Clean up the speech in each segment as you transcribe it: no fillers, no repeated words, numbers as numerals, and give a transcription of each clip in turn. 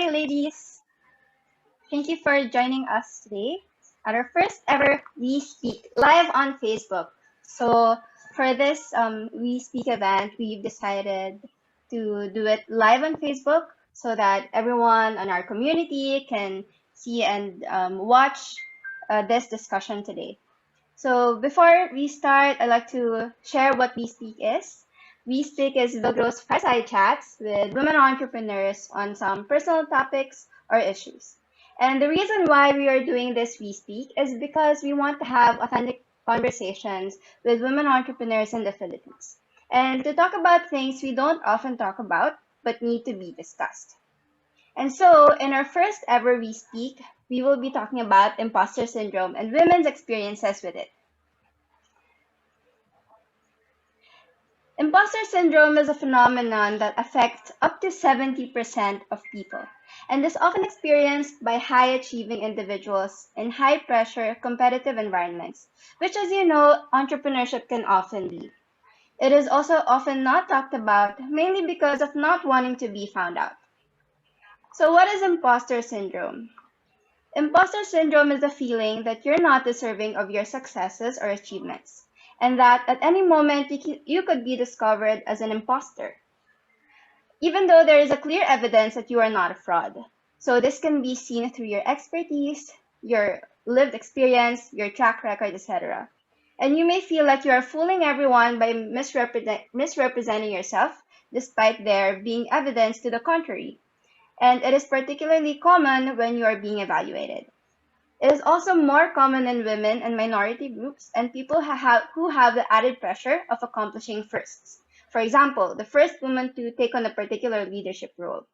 Hi, ladies. Thank you for joining us today at our first ever We Speak live on Facebook. So for this We Speak event, we've decided to do it live on Facebook so that everyone on our community can see and watch this discussion today. So before we start, I'd like to share what We Speak is. We Speak is Villgro's fireside chats with women entrepreneurs on some personal topics or issues. And the reason why we are doing this We Speak is because we want to have authentic conversations with women entrepreneurs in the Philippines. And to talk about things we don't often talk about but need to be discussed. And so, in our first ever We Speak, we will be talking about imposter syndrome and women's experiences with it. Imposter syndrome is a phenomenon that affects up to 70% of people and is often experienced by high achieving individuals in high pressure competitive environments, which, as you know, entrepreneurship can often be. It is also often not talked about, mainly because of not wanting to be found out. So, what is imposter syndrome? Imposter syndrome is a feeling that you're not deserving of your successes or achievements, and that at any moment you could be discovered as an imposter, even though there is a clear evidence that you are not a fraud. So this can be seen through your expertise, your lived experience, your track record, etc. And you may feel like you are fooling everyone by misrepresenting yourself, despite there being evidence to the contrary. And it is particularly common when you are being evaluated. It is also more common in women and minority groups and people who have the added pressure of accomplishing firsts. For example, the first woman to take on a particular leadership role.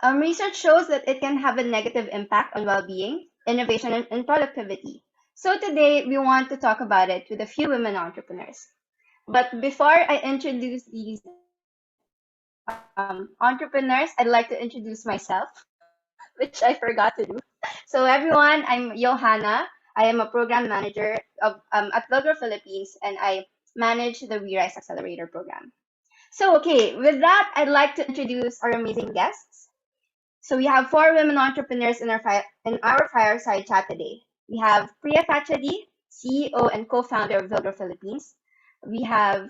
Research shows that it can have a negative impact on well-being, innovation, and productivity. So today, we want to talk about it with a few women entrepreneurs. But before I introduce these entrepreneurs, I'd like to introduce myself, which I forgot to do. So everyone, I'm Johanna. I am a program manager at Villgro Philippines, and I manage the We Rise Accelerator program. So, okay, with that, I'd like to introduce our amazing guests. So we have four women entrepreneurs in our fireside chat today. We have Priya Thachadi, CEO and co-founder of Villgro Philippines. We have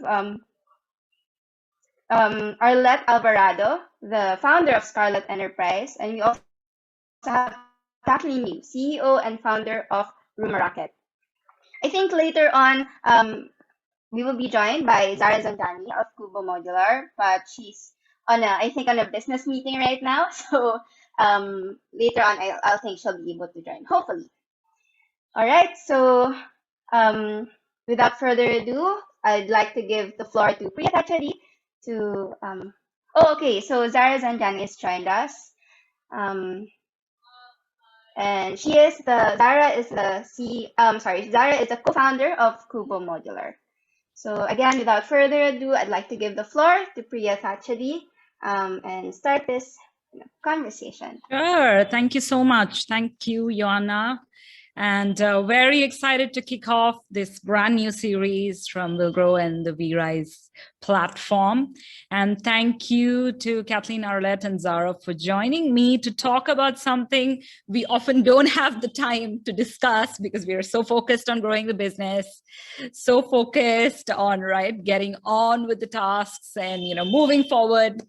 Arlette Alvarado, the founder of Scarlet Enterprise, and we also have Kathleen, CEO and founder of Rumarocket. I think later on we will be joined by Zahra Zanjani of Cubo Modular, but she's I think on a business meeting right now. So later on, I'll think she'll be able to join, hopefully. All right. So without further ado, I'd like to give the floor to Priya Thachadi to. Oh, okay. So Zahra Zanjani has joined us. And Zahra is a co-founder of Cubo Modular. So again, without further ado, I'd like to give the floor to Priya Thachadi and start this conversation. Sure. Thank you so much. Thank you, Joanna. And very excited to kick off this brand new series from Villgro and the We Rise platform. And thank you to Kathleen, Arlette, and Zahra for joining me to talk about something we often don't have the time to discuss because we are so focused on growing the business, so focused on getting on with the tasks and moving forward.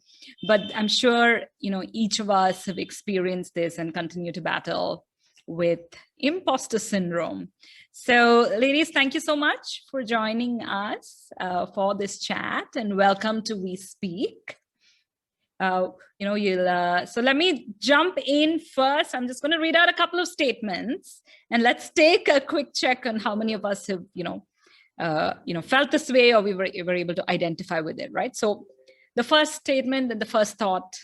But I'm sure each of us have experienced this and continue to battle with imposter syndrome. So ladies, thank you so much for joining us for this chat, and welcome to We Speak. So let me jump in first. I'm just going to read out a couple of statements and let's take a quick check on how many of us have felt this way or we were able to identify with it, right? So the first statement and the first thought,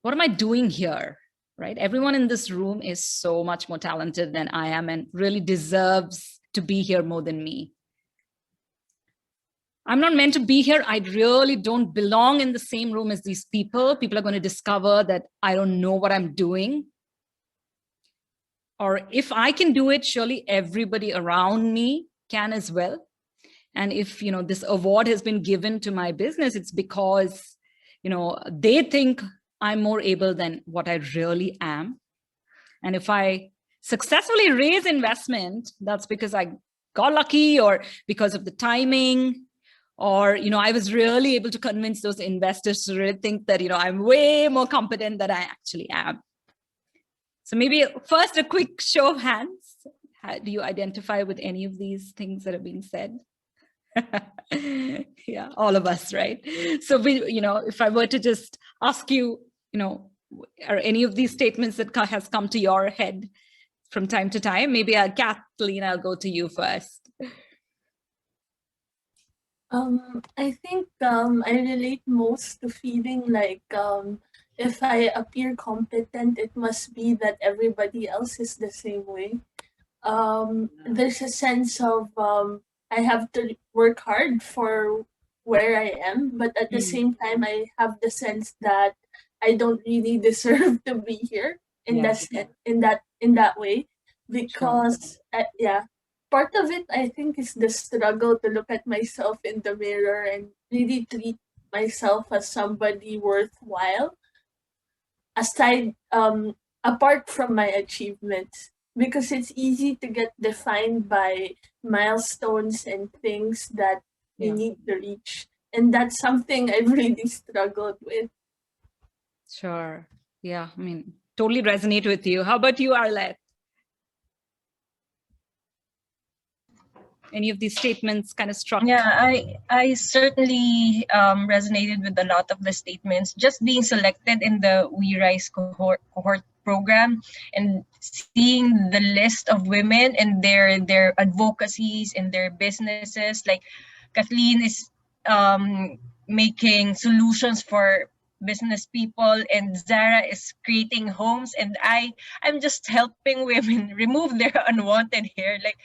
what am I doing here? Right? Everyone in this room is so much more talented than I am and really deserves to be here more than me. I'm not meant to be here. I really don't belong in the same room as these people. People are going to discover that I don't know what I'm doing. Or if I can do it, surely everybody around me can as well. And if, this award has been given to my business, it's because, they think I'm more able than what I really am. And if I successfully raise investment, that's because I got lucky or because of the timing, or, I was really able to convince those investors to really think that, I'm way more competent than I actually am. So maybe first a quick show of hands. Do you identify with any of these things that are being said? Yeah, all of us, right? So if I were to just ask you, are any of these statements that has come to your head from time to time? Maybe Kathleen, I'll go to you first. I think I relate most to feeling like if I appear competent, it must be that everybody else is the same way. There's a sense of I have to work hard for where I am, but at the same time, I have the sense that I don't really deserve to be here in that way, because part of it I think is the struggle to look at myself in the mirror and really treat myself as somebody worthwhile, aside apart from my achievements, because it's easy to get defined by milestones and things that we need to reach, and that's something I've really struggled with. Sure. Yeah, I mean, totally resonate with you. How about you, Arlette? Any of these statements kind of struck? Yeah, I certainly resonated with a lot of the statements. Just being selected in the We Rise cohort program and seeing the list of women and their advocacies and their businesses, like Kathleen is making solutions for business people, and Zahra is creating homes, and I'm just helping women remove their unwanted hair. Like,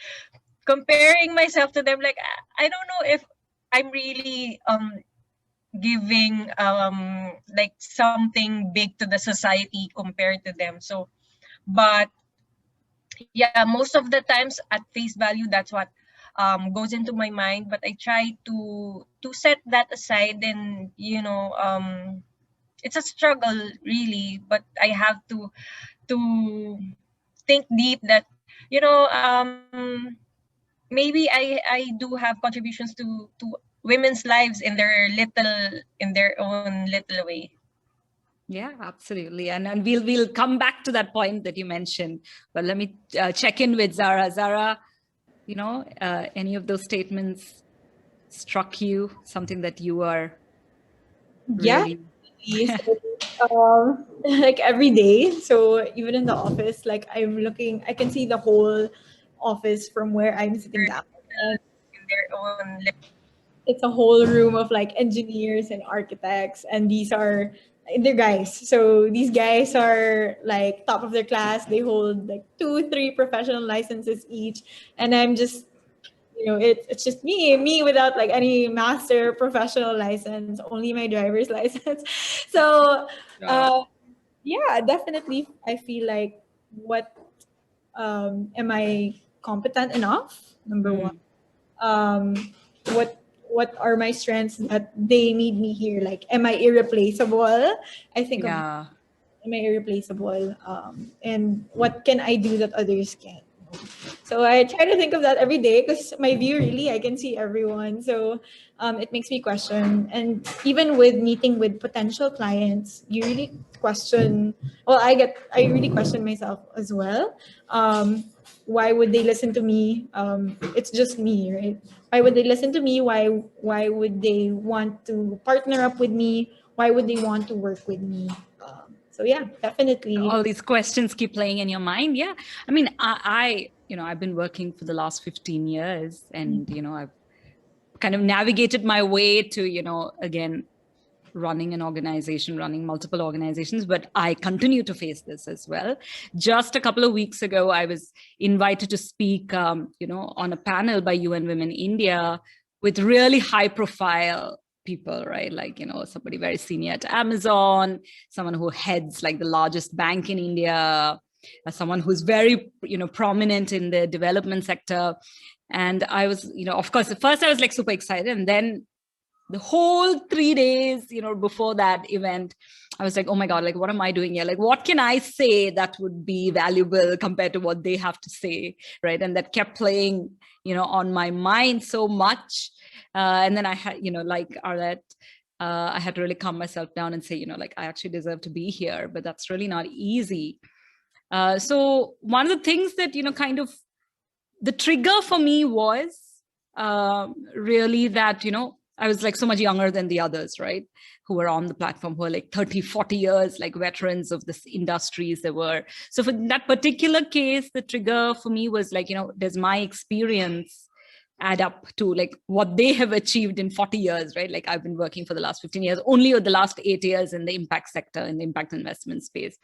comparing myself to them, like I don't know if I'm really giving like something big to the society compared to them. So, but yeah, most of the times at face value, that's what goes into my mind. But I try to set that aside, and it's a struggle really. But I have to think deep that maybe I do have contributions to women's lives in their own little way. Yeah, absolutely. And we'll come back to that point that you mentioned. But let me check in with Zahra. Zahra, any of those statements struck you, something that you are really... Yeah. So, like every day. So even in the office, like I can see the whole office from where I'm sitting down. And in their own it's a whole room of like engineers and architects, and they're guys. So these guys are like top of their class. They hold like 2-3 professional licenses each, and I'm just, it's just me without like any master professional license, only my driver's license. So yeah, definitely I feel like, what am I competent enough? Number one. What are my strengths that they need me here? Like, am I irreplaceable? I think of, am I irreplaceable? And what can I do that others can't? So I try to think of that every day, because my view, really, I can see everyone. So it makes me question. And even with meeting with potential clients, you really question. Well, I really question myself as well. Why would they listen to me? It's just me, right? Why would they listen to me? Why would they want to partner up with me? Why would they want to work with me? So yeah, definitely. All these questions keep playing in your mind. Yeah. I mean, I've been working for the last 15 years, and, I've kind of navigated my way to, again, running multiple organizations, but I continue to face this as well. Just a couple of weeks ago, I was invited to speak, on a panel by UN Women India with really high profile people, right? Like, somebody very senior at Amazon, someone who heads like the largest bank in India, someone who's very, prominent in the development sector. And I was, of course, at first I was like super excited. And then the whole 3 days, before that event, I was like, oh my God, like, what am I doing here? Like, what can I say that would be valuable compared to what they have to say, right? And that kept playing, on my mind so much. And then I had, like Arlette, I had to really calm myself down and say, like, I actually deserve to be here, but that's really not easy. So one of the things that, kind of the trigger for me was really that, I was like so much younger than the others, right? Who were on the platform, who were like 30, 40 years, like veterans of this industries they were. So for that particular case, the trigger for me was like, does my experience add up to like what they have achieved in 40 years, right? Like I've been working for the last 15 years, only the last 8 years in the impact sector, in the impact investment space.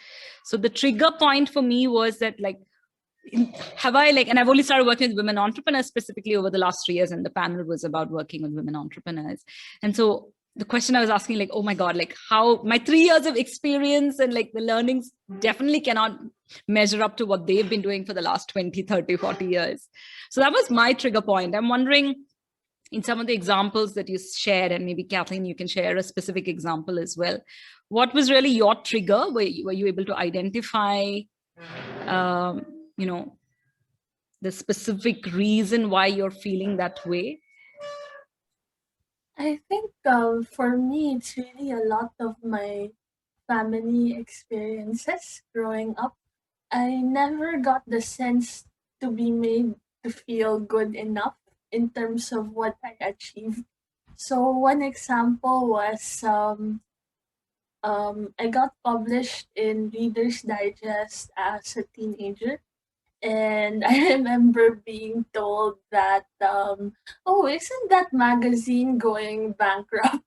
So the trigger point for me was that like, have I like, and I've only started working with women entrepreneurs specifically over the last 3 years, and the panel was about working with women entrepreneurs. And so the question I was asking, like, oh my God, like how my 3 years of experience and like the learnings definitely cannot measure up to what they've been doing for the last 20, 30, 40 years. So that was my trigger point. I'm wondering, in some of the examples that you shared, and maybe Kathleen, you can share a specific example as well. What was really your trigger? Were you able to identify the specific reason why you're feeling that way? I think for me, it's really a lot of my family experiences growing up. I never got the sense to be made to feel good enough in terms of what I achieved. So one example was I got published in Reader's Digest as a teenager. And I remember being told that, oh, isn't that magazine going bankrupt?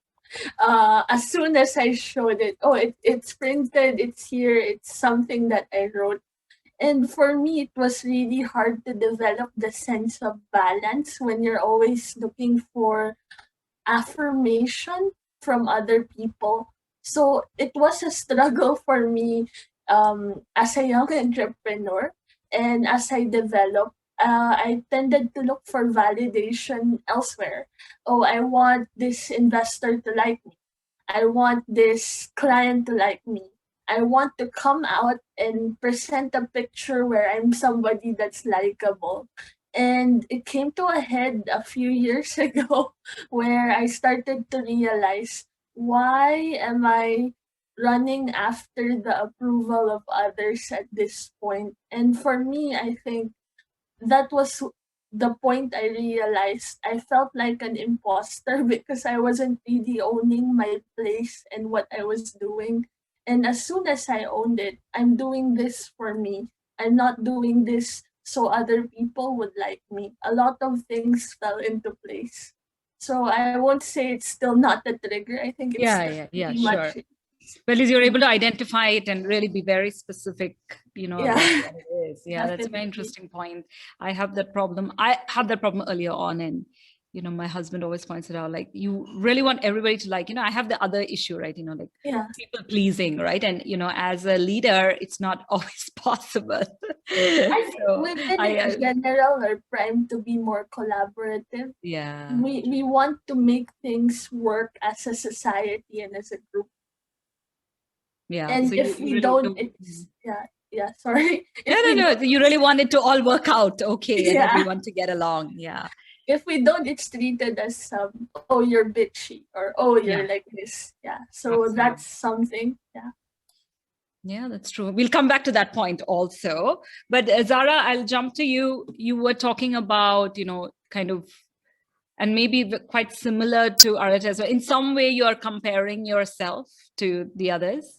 As soon as I showed it, oh, it's printed, it's here, it's something that I wrote. And for me, it was really hard to develop the sense of balance when you're always looking for affirmation from other people. So it was a struggle for me as a young entrepreneur. And as I developed, I tended to look for validation elsewhere. Oh, I want this investor to like me. I want this client to like me. I want to come out and present a picture where I'm somebody that's likable. And it came to a head a few years ago where I started to realize, why am I running after the approval of others at this point? And for me, I think that was the point I realized. I felt like an imposter because I wasn't really owning my place and what I was doing. And as soon as I owned it, I'm doing this for me. I'm not doing this so other people would like me. A lot of things fell into place. So I won't say it's still not the trigger. I think it's pretty much sure. Well, at least you're able to identify it and really be very specific, about what it is. Yeah, that's a very interesting point. I have that problem. I had that problem earlier on, and my husband always points it out, like, you really want everybody to like, I have the other issue, right? Like people pleasing, right? And, as a leader, it's not always possible. I think women in general are primed to be more collaborative. Yeah. We want to make things work as a society and as a group. Yeah. And so if we don't, it's, sorry. No. You really want it to all work out, okay, and everyone to get along. Yeah. If we don't, it's treated as oh, you're bitchy, or oh, you're like this. Yeah. So absolutely. That's something. Yeah. Yeah, that's true. We'll come back to that point also. But Zahra, I'll jump to you. You were talking about, kind of, and maybe quite similar to Arlette as well. In some way, you are comparing yourself to the others,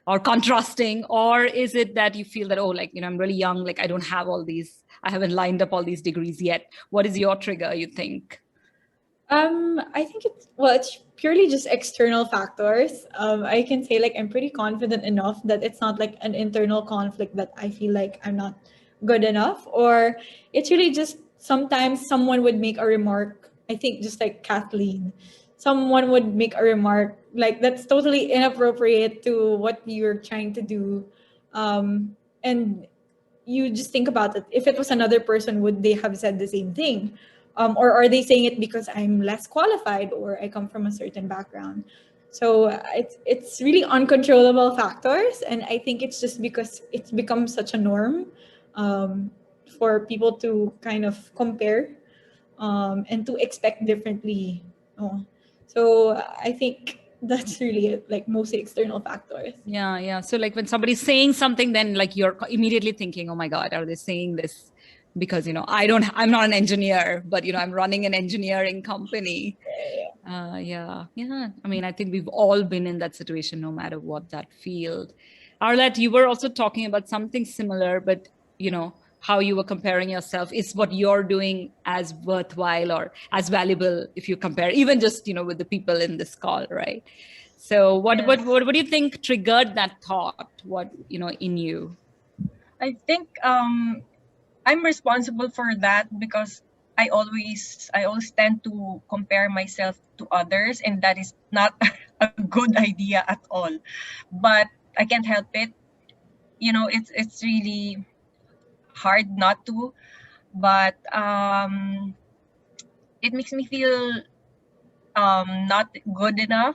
or contrasting, or is it that you feel that, oh, like, I'm really young, like I don't have all these, I haven't lined up all these degrees yet. What is your trigger, you think? I think it's purely just external factors. I can say like I'm pretty confident enough that it's not like an internal conflict that I feel like I'm not good enough, or it's really just sometimes someone would make a remark. I think just like Kathleen, someone would make a remark like that's totally inappropriate to what you're trying to do, and you just think about it. If it was another person, would they have said the same thing? or are they saying it because I'm less qualified or I come from a certain background? So it's really uncontrollable factors, and I think it's just because it's become such a norm for people to kind of compare and to expect differently. Oh. So I think that's really it, like mostly external factors. Yeah. So like when somebody's saying something, then like you're immediately thinking, oh my God, are they saying this because, I'm not an engineer, but, I'm running an engineering company. Yeah. I mean, I think we've all been in that situation, no matter what that field. Arlette, you were also talking about something similar, but, how you were comparing yourself is what you're doing as worthwhile or as valuable if you compare, even just, with the people in this call, right? So what do you think triggered that thought? What, in you? I think I'm responsible for that because I always tend to compare myself to others, and that is not a good idea at all. But I can't help it. It's really hard not to, but it makes me feel not good enough,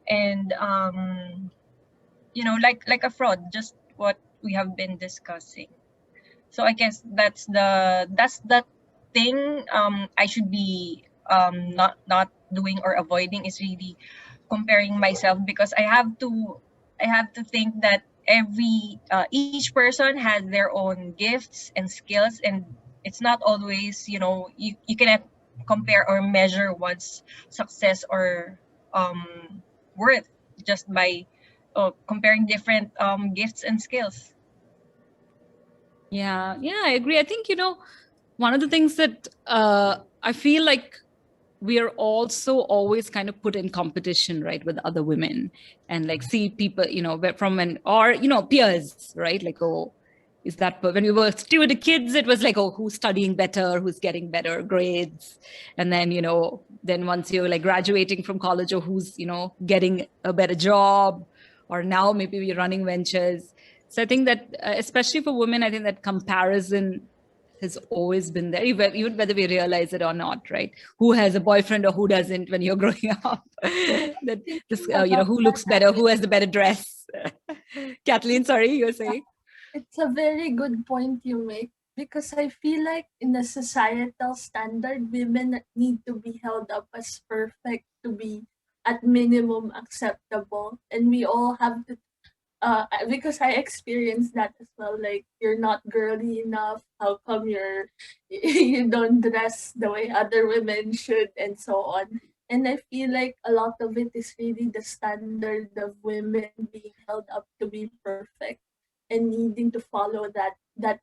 and like a fraud, just what we have been discussing. So I guess that's the thing I should be not doing or avoiding, is really comparing myself, because I have to think that each person has their own gifts and skills, and it's not always, you cannot compare or measure one's success or worth just by comparing different gifts and skills. Yeah, I agree. I think, one of the things that I feel like we are also always kind of put in competition, right, with other women, and like see people, from or, peers, right? Like, oh, is that when we were still with the kids, it was like, oh, who's studying better, who's getting better grades. And then, then once you're like graduating from college, or who's, getting a better job, or now maybe we're running ventures. So I think that, especially for women, I think that comparison has always been there, even whether we realize it or not, right? Who has a boyfriend or who doesn't when you're growing up? That this, who looks better, who has the better dress? Kathleen, sorry, you were saying? It's a very good point you make, because I feel like in the societal standard, women need to be held up as perfect to be at minimum acceptable, and we all have to because I experienced that as well. Like, you're not girly enough. How come you don't dress the way other women should, and so on. And I feel like a lot of it is really the standard of women being held up to be perfect and needing to follow that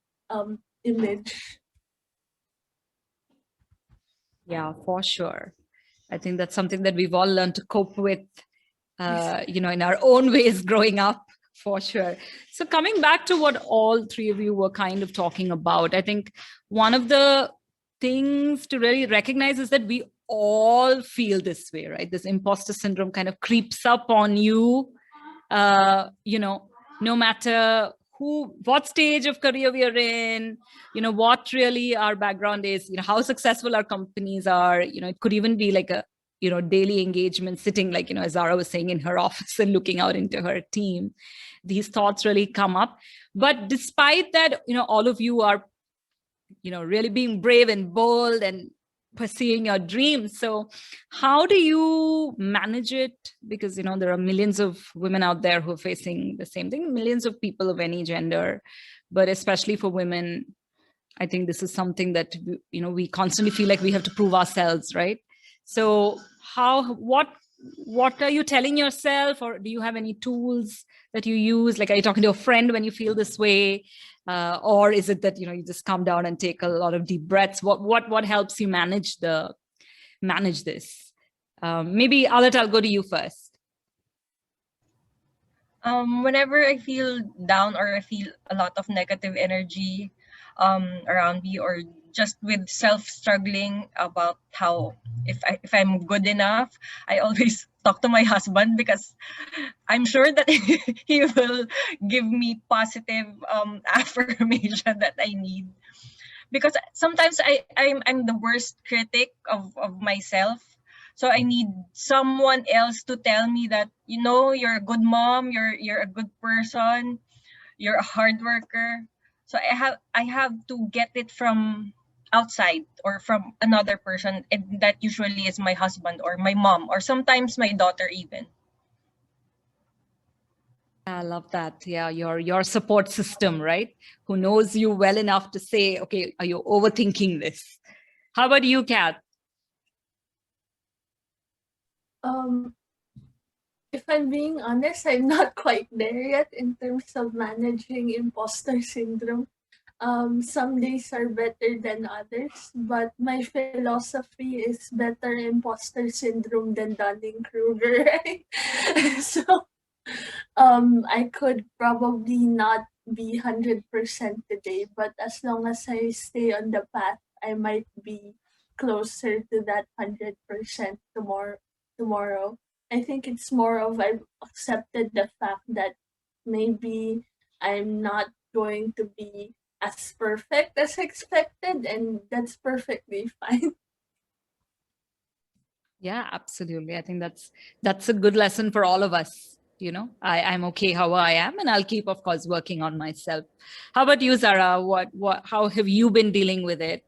image. Yeah, for sure. I think that's something that we've all learned to cope with, in our own ways growing up. For sure. So coming back to what all three of you were kind of talking about, I think one of the things to really recognize is that we all feel this way, right? This imposter syndrome kind of creeps up on you, no matter what stage of career we are in, what really our background is, how successful our companies are, it could even be like a, daily engagement, sitting like, as Zahra was saying, in her office and looking out into her team. These thoughts really come up. But despite that, all of you are, really being brave and bold and pursuing your dreams. So how do you manage it? Because, there are millions of women out there who are facing the same thing, millions of people of any gender, but especially for women, I think this is something that, we constantly feel like we have to prove ourselves, right? So what are you telling yourself, or do you have any tools that you use? Like, are you talking to a friend when you feel this way? Or is it that, you just calm down and take a lot of deep breaths? What helps you manage this? Maybe Arlette, I'll go to you first. Whenever I feel down or I feel a lot of negative energy around me, or just with self-struggling about how if I'm good enough, I always talk to my husband, because I'm sure that he will give me positive affirmation that I need. because sometimes I'm the worst critic of myself. So I need someone else to tell me that, you know, you're a good mom, you're a good person, you're a hard worker. So I have to get it from outside or from another person, and that usually is my husband or my mom or sometimes my daughter even. I love that. Yeah, your support system, right? Who knows you well enough to say, okay, are you overthinking this? How about you, Kath? If I'm being honest, I'm not quite there yet in terms of managing imposter syndrome. Some days are better than others, but my philosophy is better imposter syndrome than Dunning-Kruger, right? So, I could probably not be 100% today, but as long as I stay on the path, I might be closer to that 100% tomorrow. I think it's more of I've accepted the fact that maybe I'm not going to be as perfect as expected, and that's perfectly fine. Yeah, absolutely. I think that's a good lesson for all of us. You know, I'm okay how I am, and I'll keep, of course, working on myself. How about you, Zara? How have you been dealing with it?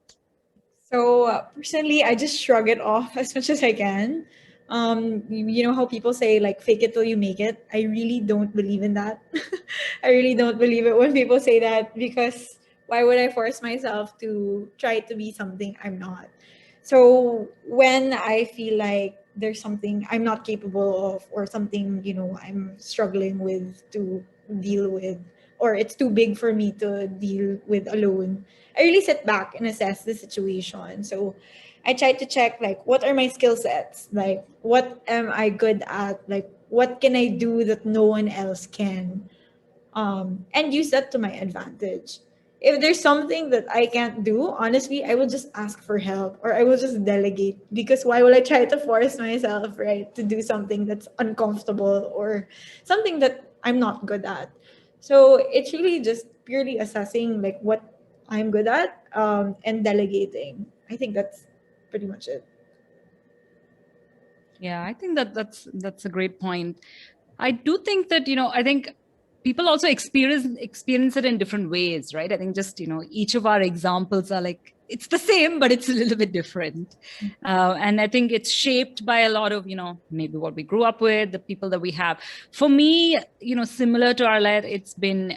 So personally, I just shrug it off as much as I can. You know how people say like fake it till you make it. I really don't believe in that. I really don't believe it when people say that, because why would I force myself to try to be something I'm not? So when I feel like there's something I'm not capable of, or something, you know, I'm struggling with to deal with, or it's too big for me to deal with alone, I really sit back and assess the situation. So I try to check like what are my skill sets? Like what am I good at? Like what can I do that no one else can? And use that to my advantage. If there's something that I can't do, honestly, I will just ask for help, or I will just delegate, because why will I try to force myself, right, to do something that's uncomfortable or something that I'm not good at? So it's really just purely assessing like what I'm good at, and delegating. I think that's pretty much it. Yeah, I think that's a great point. I do think that, I think people also experience it in different ways, right? I think just, each of our examples are like, it's the same, but it's a little bit different. And I think it's shaped by a lot of, maybe what we grew up with, the people that we have. For me, similar to Arlette, it's been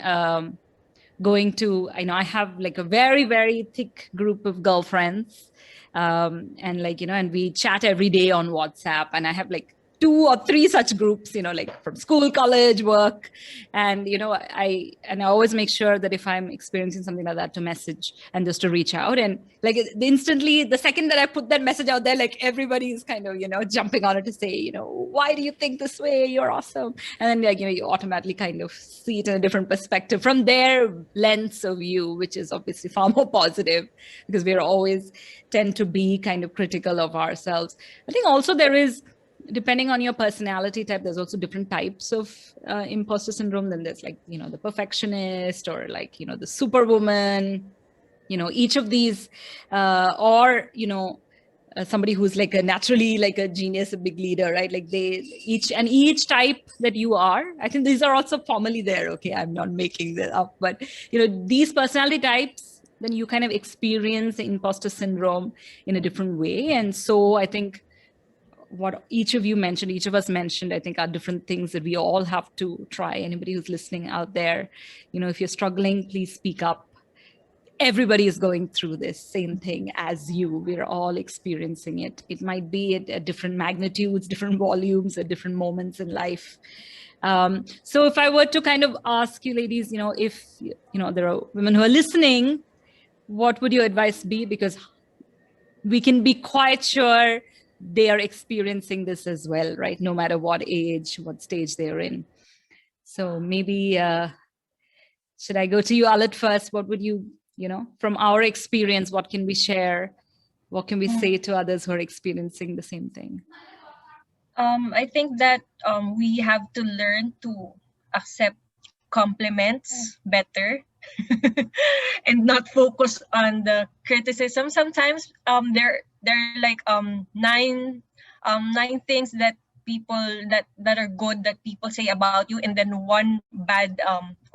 going to, I have like a very, very thick group of girlfriends. And like, and we chat every day on WhatsApp, and I have like 2 or 3 such groups, like from school, college, work. And, I always make sure that if I'm experiencing something like that, to message and just to reach out. And like instantly, the second that I put that message out there, like everybody's kind of, jumping on it to say, why do you think this way? You're awesome. And then like, you automatically kind of see it in a different perspective from their lens of view, which is obviously far more positive, because we're always tend to be kind of critical of ourselves. I think also there is, depending on your personality type, there's also different types of imposter syndrome. Then there's like, the perfectionist, or like, the superwoman, each of these, or, somebody who's like a naturally like a genius, a big leader, right? Like each type that you are, I think these are also formally there. Okay, I'm not making that up, but these personality types, then you kind of experience the imposter syndrome in a different way. And so I think what each of us mentioned, I think are different things that we all have to try. Anybody who's listening out there, if you're struggling, please speak up. Everybody is going through this same thing as you. We're all experiencing it. It might be at different magnitudes, different volumes, at different moments in life. So if I were to kind of ask you ladies, if there are women who are listening, what would your advice be? Because we can be quite sure they are experiencing this as well, right? No matter what age, what stage they're in. So maybe, should I go to you, Arlette, first? What would you, from our experience, what can we share? What can we say to others who are experiencing the same thing? I think that we have to learn to accept compliments better. and not focus on the criticism. Sometimes there are like nine things that people that are good that people say about you, and then one bad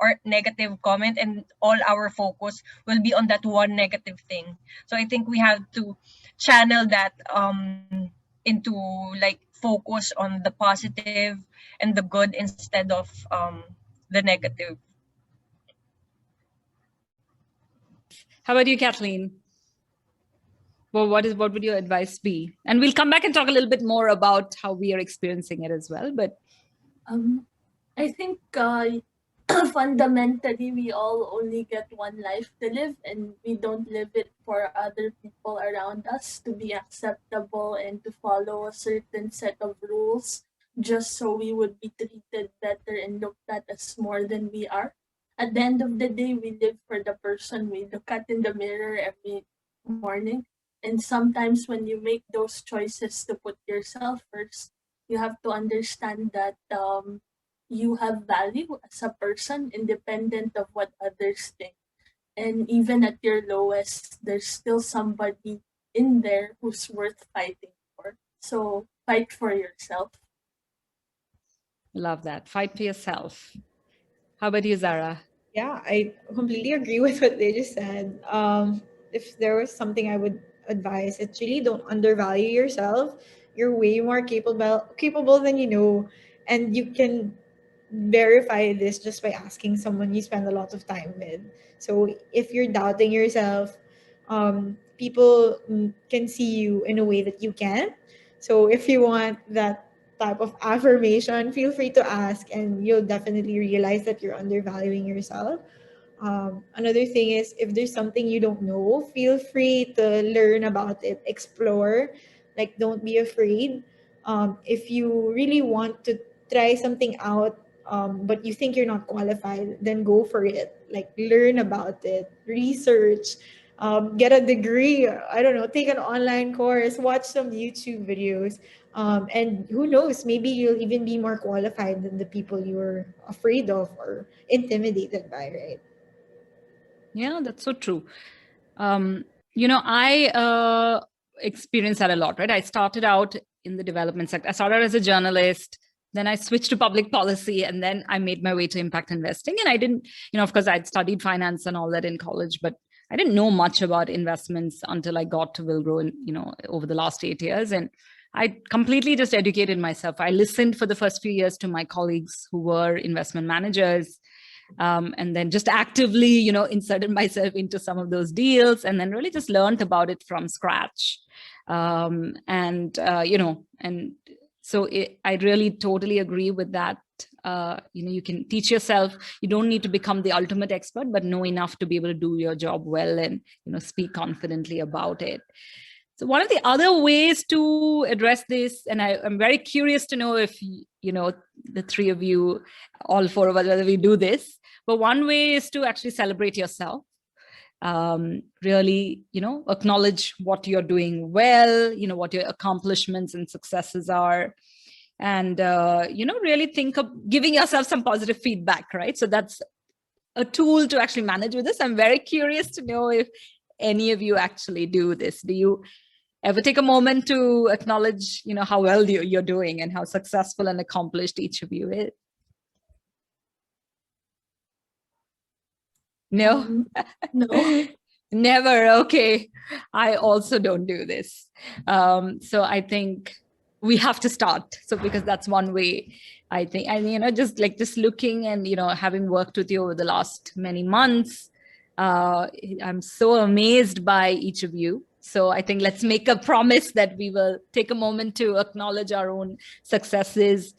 or negative comment, and all our focus will be on that one negative thing. So I think we have to channel that into like focus on the positive and the good instead of the negative. How about you, Kathleen? Well, what would your advice be? And we'll come back and talk a little bit more about how we are experiencing it as well. But I think fundamentally we all only get one life to live, and we don't live it for other people around us to be acceptable and to follow a certain set of rules just so we would be treated better and looked at as more than we are. At the end of the day, we live for the person we look at in the mirror every morning. And sometimes when you make those choices to put yourself first, you have to understand that you have value as a person independent of what others think. And even at your lowest, there's still somebody in there who's worth fighting for. So fight for yourself. Love that. Fight for yourself. How about you, Zahra? Yeah, I completely agree with what they just said. If there was something I would advise, it's really don't undervalue yourself. You're way more capable than you know, and you can verify this just by asking someone you spend a lot of time with. So if you're doubting yourself, people can see you in a way that you can't. So if you want that type of affirmation, feel free to ask, and you'll definitely realize that you're undervaluing yourself. Another thing is, if there's something you don't know, feel free to learn about it, explore. Like, don't be afraid. If you really want to try something out, but you think you're not qualified, then go for it. Like, learn about it, research, get a degree. I don't know, take an online course, watch some YouTube videos. And who knows, maybe you'll even be more qualified than the people you were afraid of or intimidated by, right? Yeah, that's so true. I experienced that a lot, right? I started out in the development sector. I started as a journalist, then I switched to public policy, and then I made my way to impact investing. And I didn't, of course, I'd studied finance and all that in college, but I didn't know much about investments until I got to Villgro, over the last 8 years. And I completely just educated myself. I listened for the first few years to my colleagues who were investment managers. And then just actively, inserted myself into some of those deals, and then really just learned about it from scratch. And so I really totally agree with that. You can teach yourself. You don't need to become the ultimate expert, but know enough to be able to do your job well and, speak confidently about it. So one of the other ways to address this, and I'm very curious to know if, the three of you, all four of us, whether we do this, but one way is to actually celebrate yourself. Really, acknowledge what you're doing well, what your accomplishments and successes are. And, really think of giving yourself some positive feedback, right? So that's a tool to actually manage with this. I'm very curious to know if any of you actually do this. Do you ever take a moment to acknowledge, how well you're doing and how successful and accomplished each of you is? No? No. Never. Okay. I also don't do this. So I think we have to start. So because that's one way, I think, and, just looking and, having worked with you over the last many months, I'm so amazed by each of you. So I think let's make a promise that we will take a moment to acknowledge our own successes,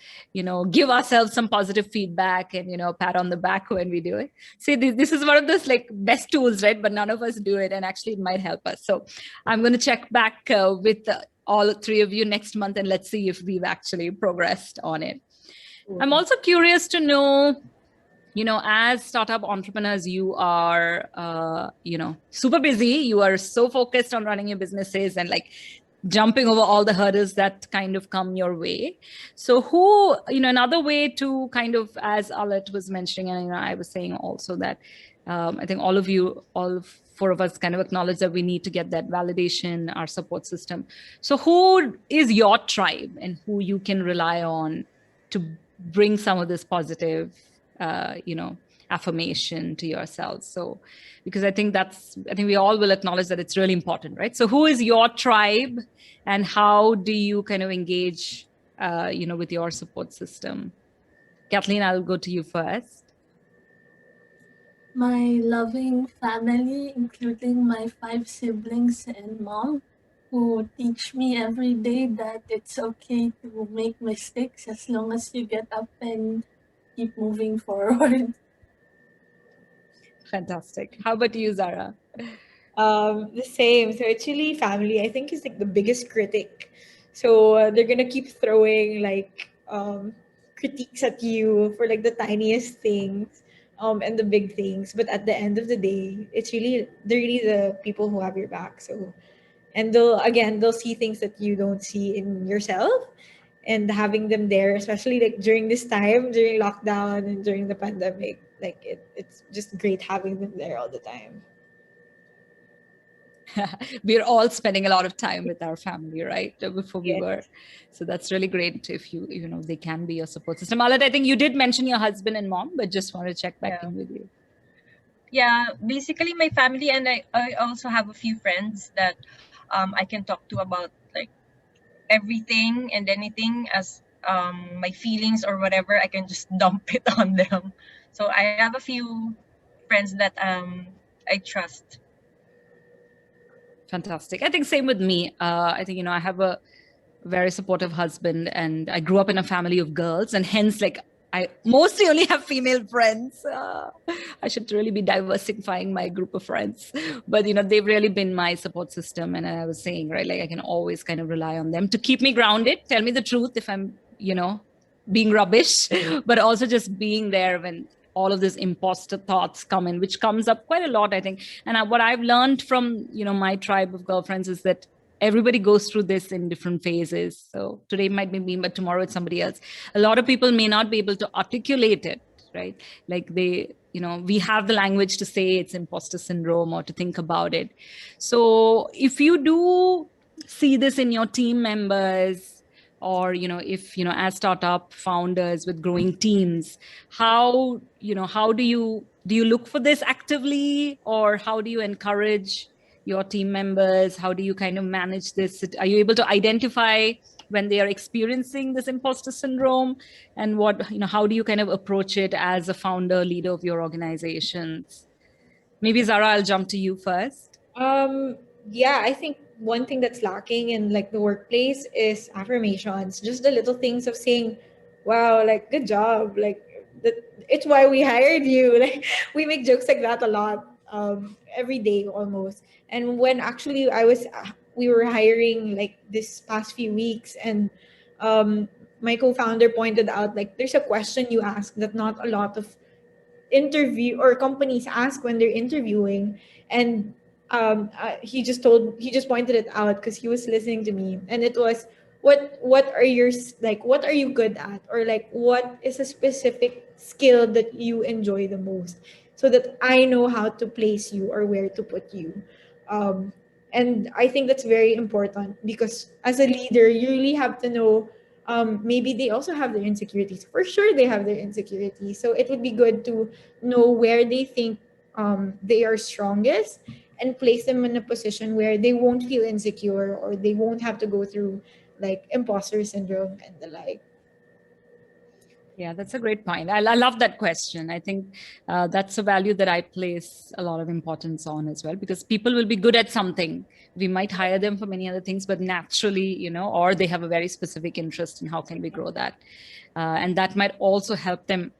give ourselves some positive feedback and, pat on the back when we do it. See, this is one of those best tools, right? But none of us do it, and actually it might help us. So I'm going to check back with all three of you next month, and let's see if we've actually progressed on it. I'm also curious to know, as startup entrepreneurs, you are, super busy. You are so focused on running your businesses and jumping over all the hurdles that kind of come your way. So another way to kind of, as Arlette was mentioning, and I was saying also that I think all four of us kind of acknowledge that we need to get that validation, our support system. So who is your tribe and who you can rely on to bring some of this positive, affirmation to yourselves? So, because I think we all will acknowledge that it's really important, right? So who is your tribe and how do you kind of engage, with your support system? Kathleen, I'll go to you first. My loving family, including my 5 siblings and mom, who teach me every day that it's okay to make mistakes as long as you get up and keep moving forward. Fantastic. How about you, Zahra? The same. So actually, family, I think, is like the biggest critic. So they're gonna keep throwing like critiques at you for like the tiniest things, and the big things. But at the end of the day, they're really the people who have your back. So, and they'll see things that you don't see in yourself, and having them there, especially like during this time, during lockdown and during the pandemic, like it's just great having them there all the time. We're all spending a lot of time with our family, right? Before we Yes. were. So that's really great if they can be your support system. Arlette, I think you did mention your husband and mom, but just want to check back in with you. Yeah, basically my family, and I also have a few friends that I can talk to about like everything and anything, as my feelings or whatever. I can just dump it on them. So I have a few friends that I trust. Fantastic. I think same with me. I think, I have a very supportive husband and I grew up in a family of girls, and hence like I mostly only have female friends. I should really be diversifying my group of friends, but they've really been my support system. And I was saying, right, like I can always kind of rely on them to keep me grounded, tell me the truth if I'm, being rubbish, but also just being there when all of these imposter thoughts come in, which comes up quite a lot, I think. And what I've learned from, my tribe of girlfriends is that everybody goes through this in different phases. So today might be me, but tomorrow it's somebody else. A lot of people may not be able to articulate it, right? Like we have the language to say it's imposter syndrome or to think about it. So if you do see this in your team members, or if as startup founders with growing teams, how do you look for this actively, or how do you encourage your team members? How do you kind of manage this? Are you able to identify when they are experiencing this imposter syndrome, and how do you kind of approach it as a founder, leader of your organizations? Maybe Zahra, I'll jump to you first. Yeah, I think one thing that's lacking in like the workplace is affirmations. Just the little things of saying, "Wow, like good job," like it's why we hired you. Like we make jokes like that a lot, every day almost. And when actually we were hiring like this past few weeks, and my co-founder pointed out like there's a question you ask that not a lot of interview or companies ask when they're interviewing. And he just pointed it out because he was listening to me, and it was, what are your like what are you good at, or like what is a specific skill that you enjoy the most, so that I know how to place you or where to put you. And I think that's very important, because as a leader you really have to know, maybe they also have their insecurities. For sure, they have their insecurities. So it would be good to know where they think they are strongest, and place them in a position where they won't feel insecure, or they won't have to go through like imposter syndrome and the like. Yeah, that's a great point. I love that question. I think that's a value that I place a lot of importance on as well, because people will be good at something. We might hire them for many other things, but naturally, or they have a very specific interest in how can we grow that. And that might also help them,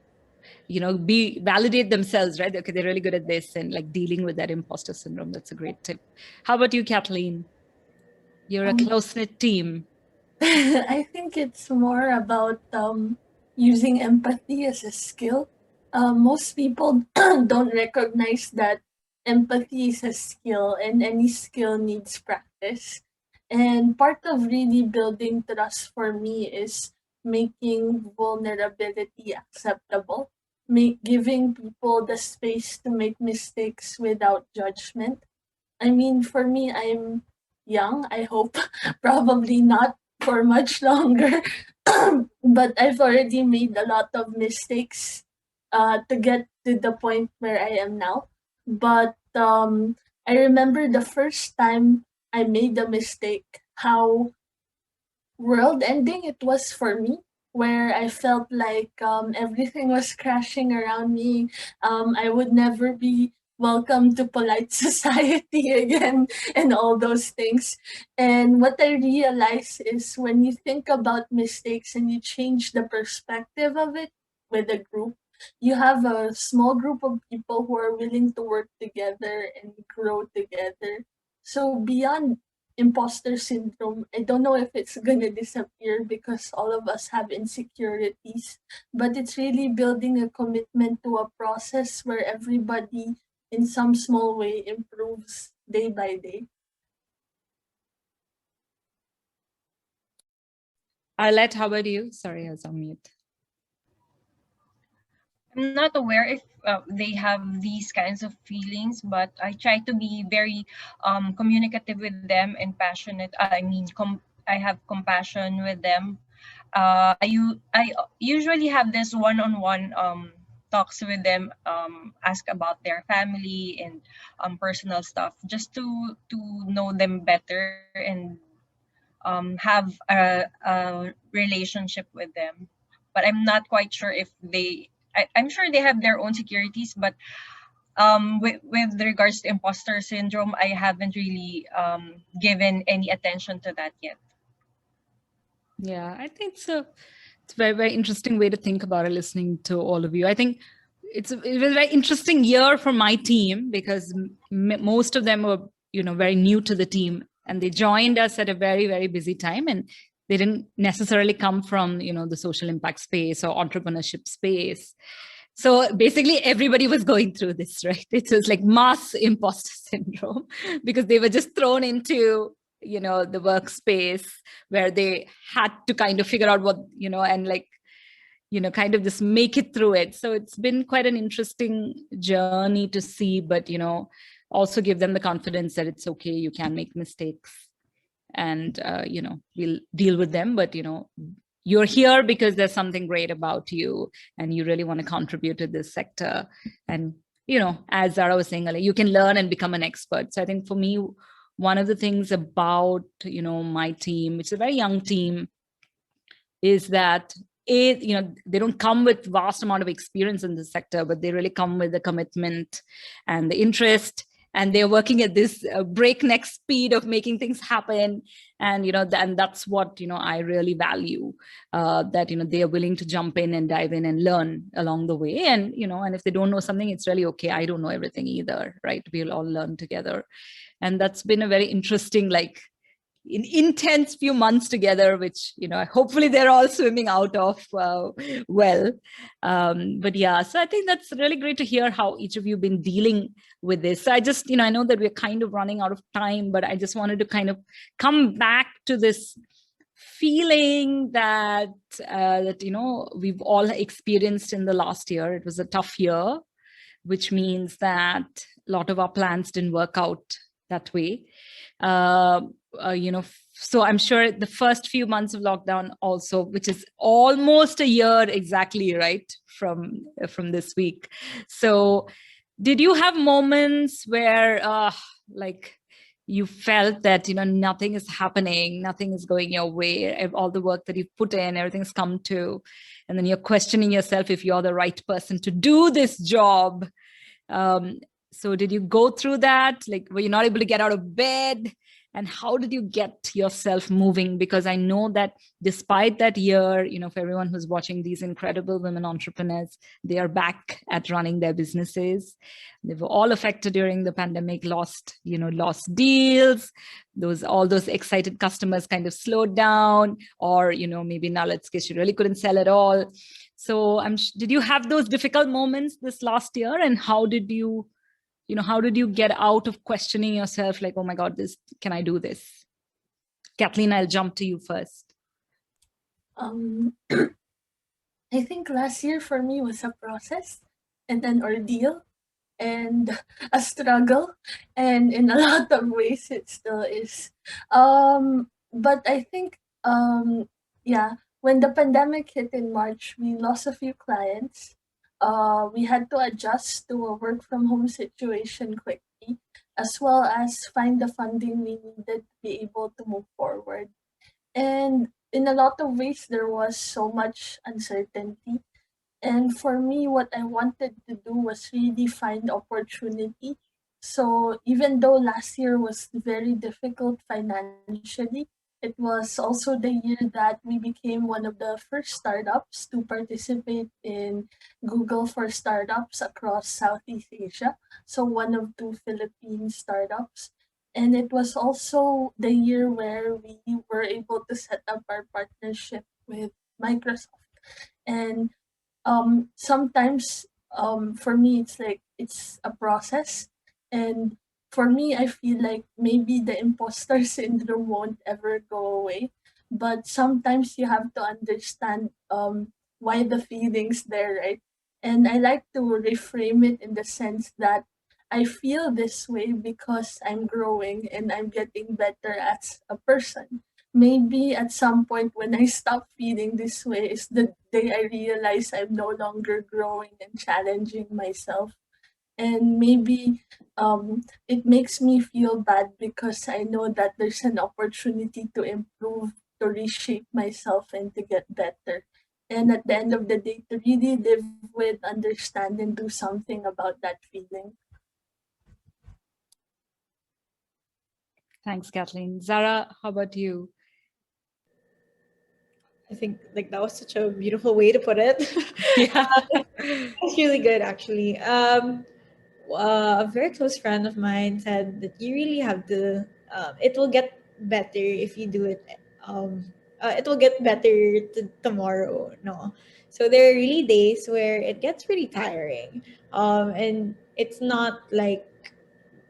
validate themselves, right? Okay, they're really good at this, and like dealing with that imposter syndrome. That's a great tip. How about you, Kathleen? You're a close-knit team. I think it's more about using empathy as a skill. Most people don't recognize that empathy is a skill, and any skill needs practice. And part of really building trust for me is making vulnerability acceptable. giving people the space to make mistakes without judgment. I mean, for me, I'm young. I hope probably not for much longer, but I've already made a lot of mistakes to get to the point where I am now. But I remember the first time I made a mistake, how world ending it was for me, where I felt like everything was crashing around me. I would never be welcome to polite society again and all those things. And what I realized is when you think about mistakes and you change the perspective of it with a group, you have a small group of people who are willing to work together and grow together. So beyond imposter syndrome, I don't know if it's gonna disappear because all of us have insecurities, but it's really building a commitment to a process where everybody in some small way improves day by day. Arlette, how about you? Sorry, I was on mute. I'm not aware if they have these kinds of feelings, but I try to be very communicative with them and passionate. I have compassion with them. I usually have this one-on-one talks with them, ask about their family and personal stuff, just to know them better and have a relationship with them. But I'm not quite sure if I'm sure they have their own securities, but with regards to imposter syndrome, I haven't really given any attention to that yet. Yeah, I think so. It's a very, very interesting way to think about it, listening to all of you. I think it was a very interesting year for my team because most of them were, very new to the team, and they joined us at a very, very busy time, and they didn't necessarily come from, the social impact space or entrepreneurship space. So basically everybody was going through this, right? It was like mass imposter syndrome because they were just thrown into, the workspace where they had to kind of figure out what, and like, kind of just make it through it. So it's been quite an interesting journey to see, but, also give them the confidence that it's okay, you can make mistakes and, we'll deal with them, but, you're here because there's something great about you and you really want to contribute to this sector. And, as Zahra was saying earlier, you can learn and become an expert. So I think for me, one of the things about, my team, which is a very young team, is that they don't come with vast amount of experience in this sector, but they really come with the commitment and the interest, and they're working at this breakneck speed of making things happen. And, and that's what, I really value, that, they are willing to jump in and dive in and learn along the way. And, and if they don't know something, it's really okay. I don't know everything either, right? We'll all learn together. And that's been a very interesting, like, intense few months together, which, hopefully they're all swimming out of well. But yeah, so I think that's really great to hear how each of you been dealing with this. So I just, I know that we're kind of running out of time, but I just wanted to kind of come back to this feeling that, we've all experienced in the last year. It was a tough year, which means that a lot of our plans didn't work out that way. So I'm sure the first few months of lockdown also, which is almost a year exactly, right, from this week. So did you have moments where like you felt that, nothing is happening, nothing is going your way, all the work that you've put in, everything's come to, and then you're questioning yourself if you're the right person to do this job? So did you go through that? Like, were you not able to get out of bed? And how did you get yourself moving? Because I know that despite that year, for everyone who's watching, these incredible women entrepreneurs, they are back at running their businesses. They were all affected during the pandemic, lost deals. All those excited customers kind of slowed down, or, maybe now let's guess you really couldn't sell at all. So did you have those difficult moments this last year? And how did you get out of questioning yourself, like, oh my God, can I do this? Kathleen, I'll jump to you first. I think last year for me was a process and an ordeal and a struggle, and in a lot of ways it still is. But I think yeah, when the pandemic hit in March, we lost a few clients. We had to adjust to a work from home situation quickly, as well as find the funding we needed to be able to move forward. And in a lot of ways, there was so much uncertainty, and for me, what I wanted to do was really find opportunity. So even though last year was very difficult financially, it was also the year that we became one of the first startups to participate in Google for Startups across Southeast Asia. So one of two Philippine startups. And it was also the year where we were able to set up our partnership with Microsoft. And sometimes for me it's like it's a process, and for me I feel like maybe the imposter syndrome won't ever go away, but sometimes you have to understand why the feelings there, right? And I like to reframe it in the sense that I feel this way because I'm growing and I'm getting better as a person. Maybe at some point when I stop feeling this way is the day I realize I'm no longer growing and challenging myself. And maybe it makes me feel bad because I know that there's an opportunity to improve, to reshape myself, and to get better. And at the end of the day, to really live with, understand, and do something about that feeling. Thanks, Kathleen. Zahra, how about you? I think like that was such a beautiful way to put it. Yeah. That's really good, actually. A very close friend of mine said that you really have to. It will get better if you do it. It will get better tomorrow. No, so there are really days where it gets really tiring. And it's not like,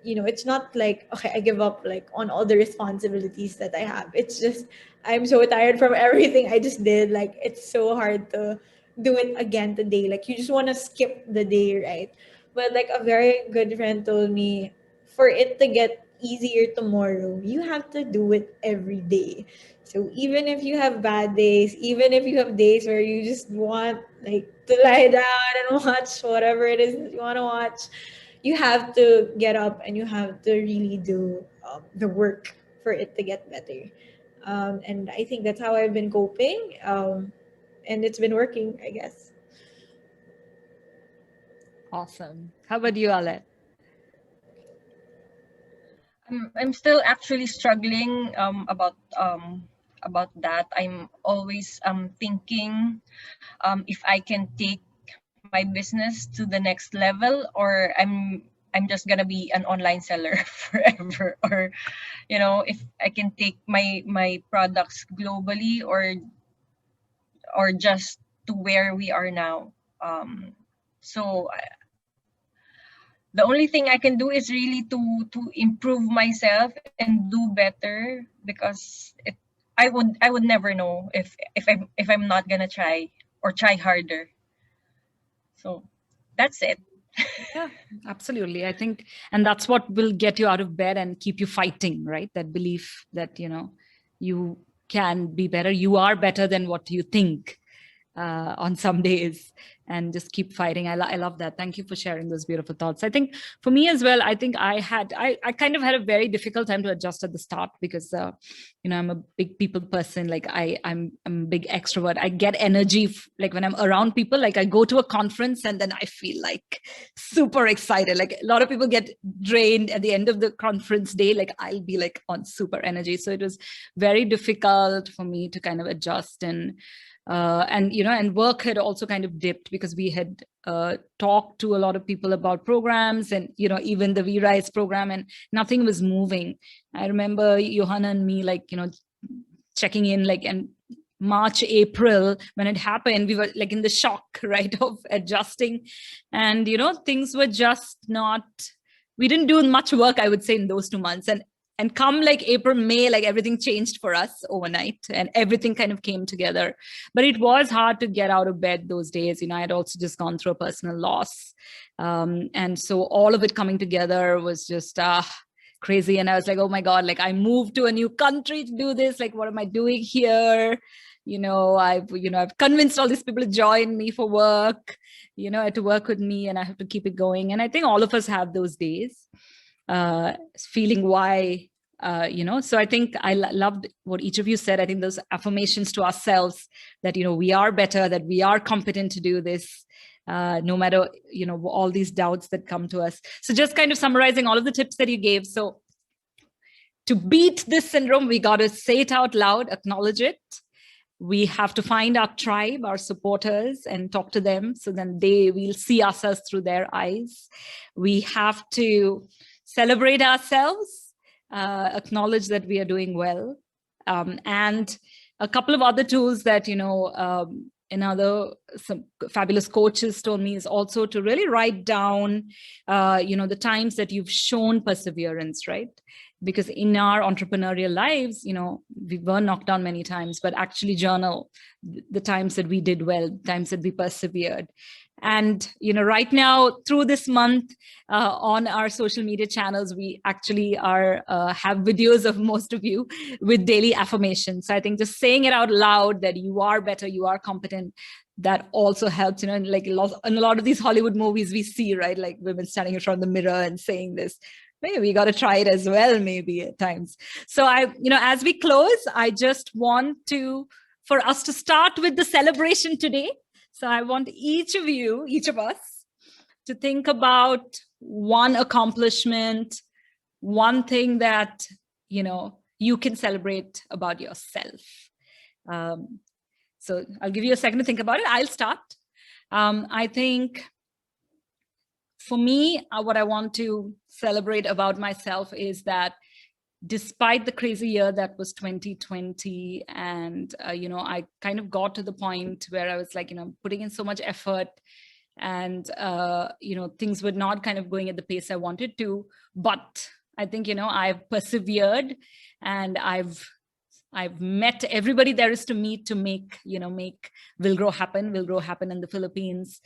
it's not like, okay, I give up like on all the responsibilities that I have. It's just I'm so tired from everything I just did. Like it's so hard to do it again today. Like you just want to skip the day, right? But like a very good friend told me, for it to get easier tomorrow, you have to do it every day. So even if you have bad days, even if you have days where you just want like to lie down and watch whatever it is that you want to watch, you have to get up and you have to really do the work for it to get better. And I think that's how I've been coping. And it's been working, I guess. Awesome. How about you, Arlette? I'm still actually struggling about that. I'm always thinking if I can take my business to the next level, or I'm just gonna be an online seller forever, or if I can take my products globally, or just to where we are now. So the only thing I can do is really to improve myself and do better, because I would never know if I'm not gonna try or try harder. So that's it. Yeah, absolutely. I think, and that's what will get you out of bed and keep you fighting, right? That belief that, you can be better. You are better than what you think on some days, and just keep fighting. I love that. Thank you for sharing those beautiful thoughts. I think for me as well, I think I kind of had a very difficult time to adjust at the start because, I'm a big people person. Like I'm a big extrovert. I get energy like when I'm around people. Like I go to a conference and then I feel like super excited. Like a lot of people get drained at the end of the conference day. Like I'll be like on super energy. So it was very difficult for me to kind of adjust, and work had also kind of dipped because we had talked to a lot of people about programs and even the VRise program, and nothing was moving. I remember Johanna and me checking in in March, April, when it happened. We were like in the shock, right, of adjusting, and things were just not. We didn't do much work, I would say, in those 2 months, and And come like April, May, like everything changed for us overnight and everything kind of came together. But it was hard to get out of bed those days. I had also just gone through a personal loss. And so all of it coming together was just crazy. And I was like, oh my God, like I moved to a new country to do this. Like, what am I doing here? I've convinced all these people to join me for work, to work with me, and I have to keep it going. And I think all of us have those days. Feeling why, so I think I loved what each of you said. I think those affirmations to ourselves that, we are better, that we are competent to do this, no matter, all these doubts that come to us. So just kind of summarizing all of the tips that you gave. So to beat this syndrome, we got to say it out loud, acknowledge it. We have to find our tribe, our supporters, and talk to them. So then we'll see ourselves through their eyes. We have to celebrate ourselves, acknowledge that we are doing well. And a couple of other tools that, some fabulous coaches told me is also to really write down, the times that you've shown perseverance, right? Because in our entrepreneurial lives, we were knocked down many times, but actually journal the times that we did well, times that we persevered. And, right now through this month on our social media channels, we actually have videos of most of you with daily affirmations. So I think just saying it out loud that you are better, you are competent, that also helps, like in a lot of these Hollywood movies we see, right? Like women standing in front of the mirror and saying this. Maybe we got to try it as well, maybe at times. So as we close, I just want for us to start with the celebration today. So I want each of us, to think about one accomplishment, one thing that, you can celebrate about yourself. So I'll give you a second to think about it. I'll start. I think for me, what I want to celebrate about myself is that despite the crazy year that was 2020, and I kind of got to the point where I was like, putting in so much effort, and things were not kind of going at the pace I wanted to. But I think I've persevered, and I've met everybody there is to meet to make Villgro happen in the Philippines.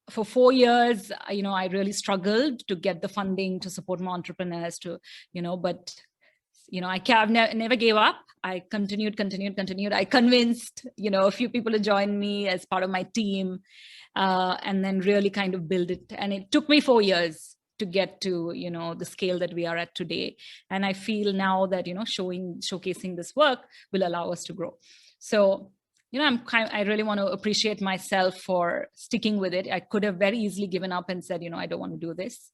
For 4 years, I really struggled to get the funding to support more entrepreneurs but I never gave up. I continued. I convinced, a few people to join me as part of my team, and then really kind of build it. And it took me 4 years to get to, the scale that we are at today. And I feel now that, showcasing this work will allow us to grow. So, I really want to appreciate myself for sticking with it. I could have very easily given up and said, I don't want to do this.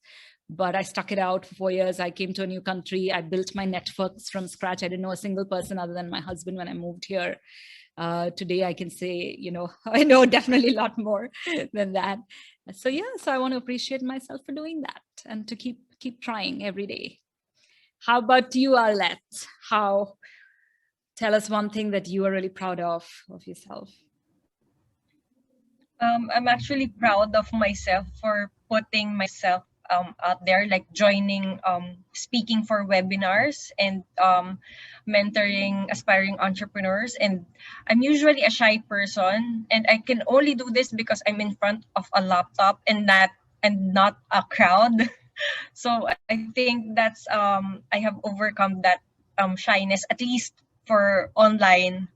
But I stuck it out for 4 years. I came to a new country. I built my networks from scratch. I didn't know a single person other than my husband when I moved here. Today, I can say, I know definitely a lot more than that. So I want to appreciate myself for doing that and to keep trying every day. How about you, Arlette? Tell us one thing that you are really proud of yourself. I'm actually proud of myself for putting myself out there, like joining, speaking for webinars and mentoring aspiring entrepreneurs. And I'm usually a shy person, and I can only do this because I'm in front of a laptop and not a crowd. So I think that's I have overcome that shyness, at least for online.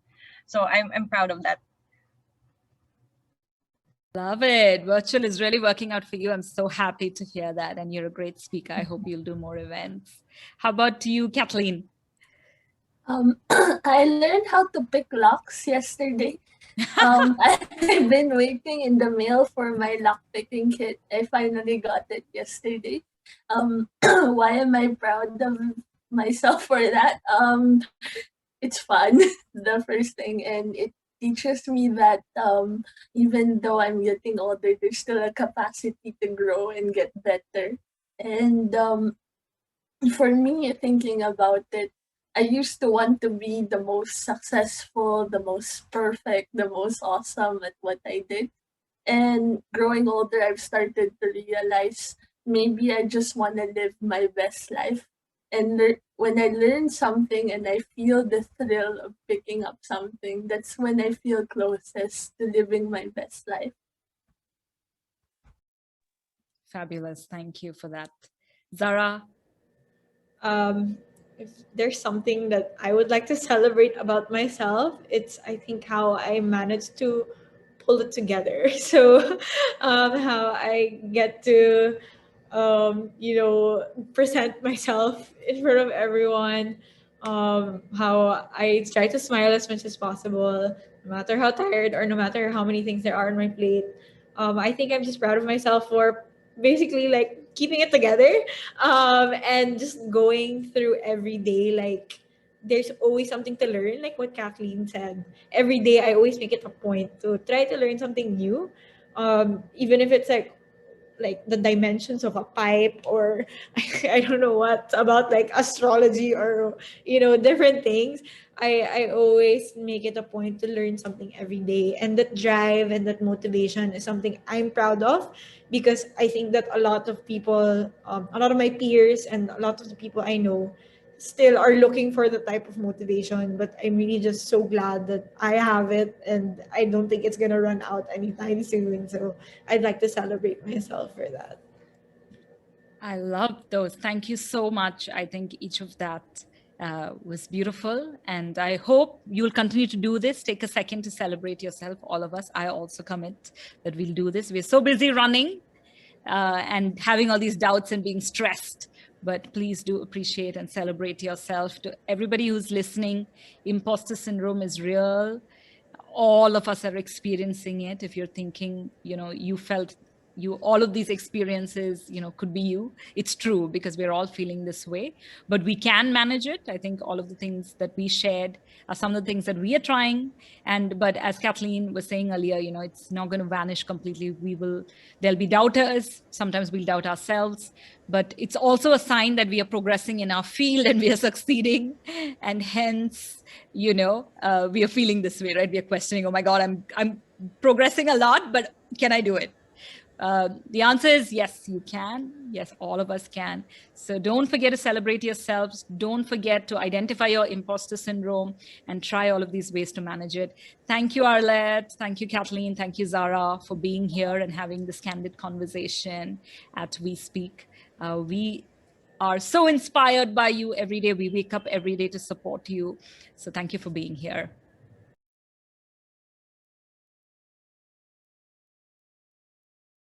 So I'm proud of that. Love it. Virtual is really working out for you. I'm so happy to hear that. And you're a great speaker. I hope you'll do more events. How about you, Kathleen? I learned how to pick locks yesterday. I've been waiting in the mail for my lock picking kit. I finally got it yesterday. Why am I proud of myself for that? It's fun, the first thing, and it teaches me that even though I'm getting older, there's still a capacity to grow and get better. And for me, thinking about it, I used to want to be the most successful, the most perfect, the most awesome at what I did. And growing older, I've started to realize maybe I just want to live my best life. And when I learn something and I feel the thrill of picking up something, that's when I feel closest to living my best life. Fabulous. Thank you for that. Zahra? If there's something that I would like to celebrate about myself, it's, I think, how I managed to pull it together. So, how I get to, present myself in front of everyone. How I try to smile as much as possible, no matter how tired or no matter how many things there are on my plate. I think I'm just proud of myself for basically like keeping it together, and just going through every day. Like, there's always something to learn, like what Kathleen said. Every day I always make it a point to try to learn something new, even if it's like the dimensions of a pipe, or I don't know what about like astrology, or different things. I always make it a point to learn something every day, and that drive and that motivation is something I'm proud of, because I think that a lot of people, a lot of my peers and a lot of the people I know still are looking for the type of motivation. But I'm really just so glad that I have it, and I don't think it's gonna run out anytime soon. So I'd like to celebrate myself for that. I love those. Thank you so much. I think each of that was beautiful. And I hope you'll continue to do this. Take a second to celebrate yourself, all of us. I also commit that we'll do this. We're so busy running and having all these doubts and being stressed. But please do appreciate and celebrate yourself. To everybody who's listening, imposter syndrome is real. All of us are experiencing it. If you're thinking, you felt all of these experiences, could be you. It's true, because we're all feeling this way, but we can manage it. I think all of the things that we shared are some of the things that we are trying. But as Kathleen was saying earlier, it's not going to vanish completely. There'll be doubters. Sometimes we'll doubt ourselves, but it's also a sign that we are progressing in our field and we are succeeding. And hence, we are feeling this way, right? We are questioning, oh my God, I'm progressing a lot, but can I do it? The answer is yes, you can. Yes, all of us can. So don't forget to celebrate yourselves. Don't forget to identify your imposter syndrome and try all of these ways to manage it. Thank you, Arlette. Thank you, Kathleen. Thank you, Zahra, for being here and having this candid conversation at We Speak. We are so inspired by you every day. We wake up every day to support you. So thank you for being here.